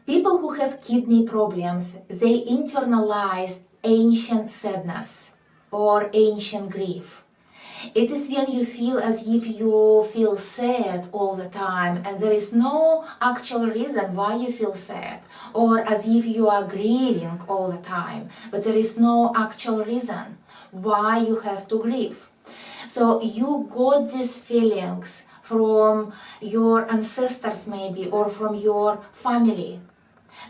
People who have kidney problems, they internalize ancient sadness or ancient grief. It is when you feel as if you feel sad all the time and there is no actual reason why you feel sad, or as if you are grieving all the time, but there is no actual reason why you have to grieve. So you got these feelings from your ancestors maybe, or from your family,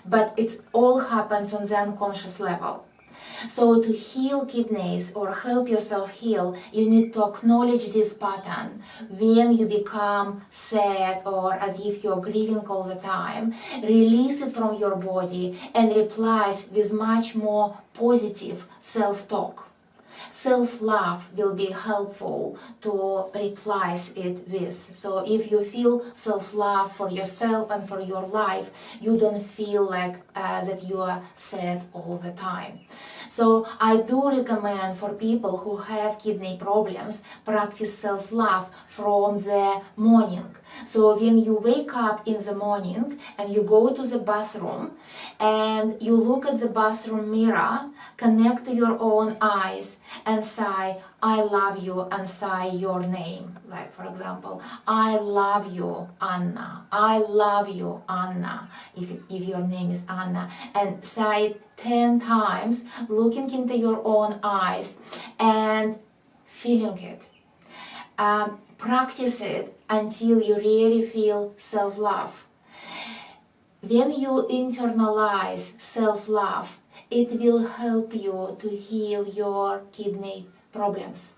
but it all happens on the unconscious level. So to heal kidneys or help yourself heal, you need to acknowledge this pattern. When you become sad or as if you're grieving all the time, release it from your body and replace with much more positive self-talk. Self-love will be helpful to replace it with. So if you feel self-love for yourself and for your life, you don't feel like that you are sad all the time. So I do recommend for people who have kidney problems, practice self-love from the morning. So when you wake up in the morning and you go to the bathroom and you look at the bathroom mirror, connect to your own eyes and say, I love you, and say your name. Like, for example, I love you, Anna. I love you, Anna, if your name is Anna. And say it 10 times, looking into your own eyes and feeling it. Practice it until you really feel self-love. When you internalize self-love, it will help you to heal your kidney problems.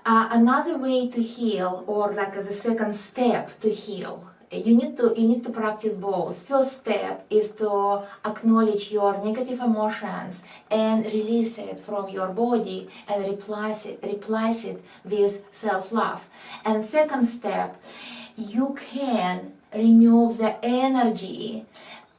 Another way to heal, or like as a second step to heal, you need to practice both. First step is to acknowledge your negative emotions and release it from your body and replace it with self-love. And second step, you can remove the energy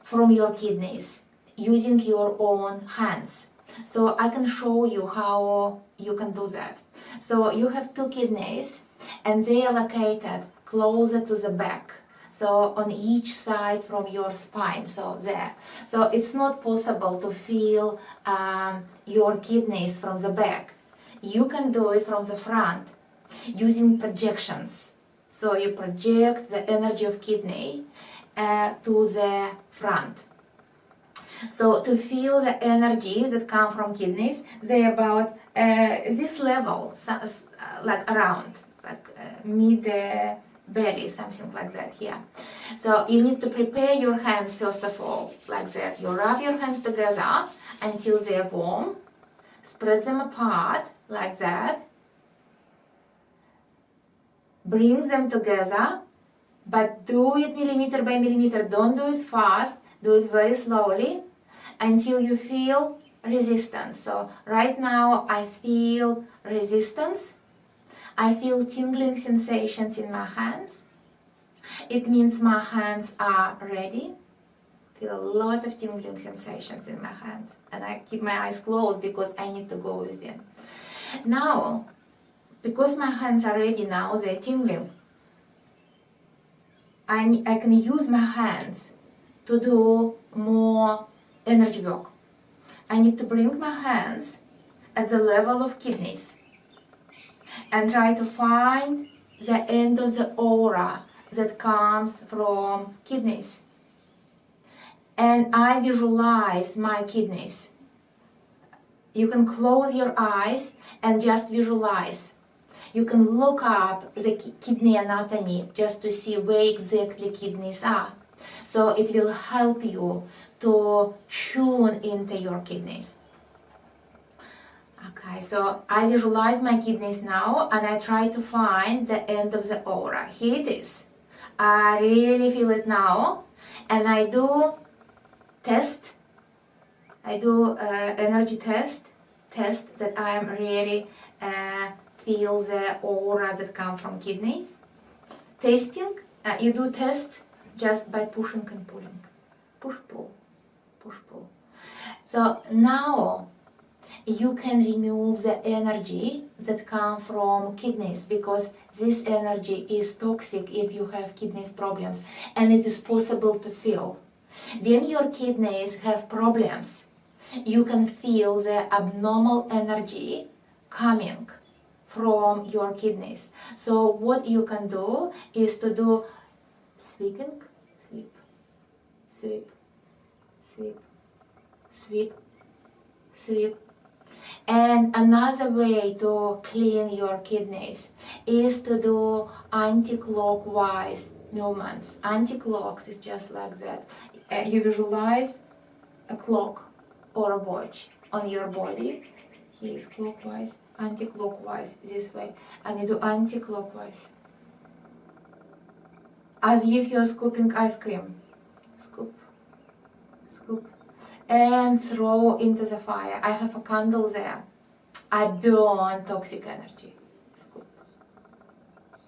from your kidneys using your own hands. So I can show you how you can do that. So you have 2 kidneys and they are located closer to the back. So on each side from your spine, so there. So it's not possible to feel your kidneys from the back. You can do it from the front using projections. So you project the energy of kidney to the front. So to feel the energies that come from kidneys, they're about this level, like around, like mid belly, something like that here. So you need to prepare your hands first of all, like that. You rub your hands together until they're warm, spread them apart, like that. Bring them together, but do it millimeter by millimeter. Don't do it fast, do it very slowly until you feel resistance. So right now I feel resistance. I feel tingling sensations in my hands. It means my hands are ready. Feel lots of tingling sensations in my hands. And I keep my eyes closed because I need to go within. Now, because my hands are ready now, they're tingling, I can use my hands to do more energy work. I need to bring my hands at the level of kidneys and try to find the end of the aura that comes from kidneys. And I visualize my kidneys. You can close your eyes and just visualize. You can look up the kidney anatomy just to see where exactly kidneys are. So it will help you to tune into your kidneys. Okay, so I visualize my kidneys now and I try to find the end of the aura. Here it is. I really feel it now, and I do test. I do energy test that I am really feel the aura that come from kidneys. Testing, you do tests just by pushing and pulling. Push, pull, push, pull. So now you can remove the energy that come from kidneys, because this energy is toxic if you have kidneys problems, and it is possible to feel. When your kidneys have problems, you can feel the abnormal energy coming from your kidneys. So what you can do is to do sweeping, sweep, sweep, sweep, sweep, sweep. And another way to clean your kidneys is to do anti-clockwise movements. Anti-clocks is just like that. You visualize a clock or a watch on your body. Here is clockwise, anti-clockwise, this way. And you do anti-clockwise. As if you're scooping ice cream. Scoop, scoop. And throw into the fire. I have a candle there. I burn toxic energy. Scoop,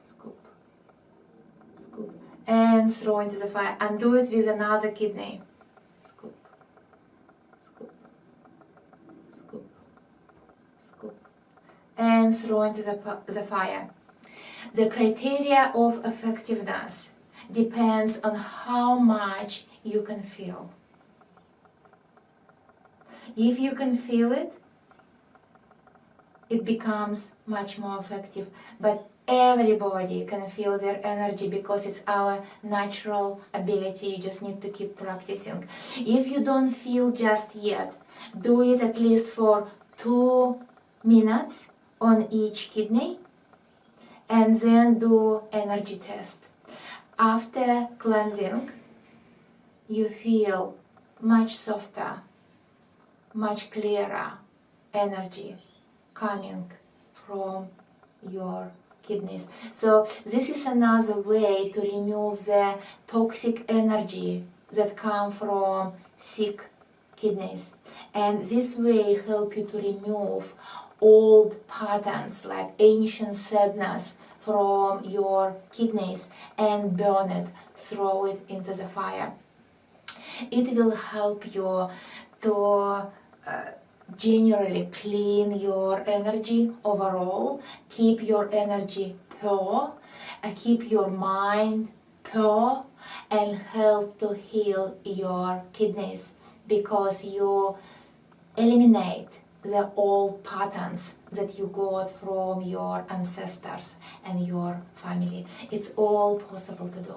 scoop, scoop. And throw into the fire. And do it with another kidney. Scoop, scoop, scoop, scoop. And throw into the fire. The criteria of effectiveness depends on how much you can feel. If you can feel it, it becomes much more effective. But everybody can feel their energy because it's our natural ability. You just need to keep practicing. If you don't feel just yet, do it at least for 2 minutes on each kidney, and then do energy test. After cleansing, you feel much softer, much clearer energy coming from your kidneys. So this is another way to remove the toxic energy that come from sick kidneys. And this way help you to remove old patterns like ancient sadness from your kidneys and burn it, throw it into the fire. It will help you to generally clean your energy overall, keep your energy pure, keep your mind pure, and help to heal your kidneys, because you eliminate the old patterns that you got from your ancestors and your family. It's all possible to do.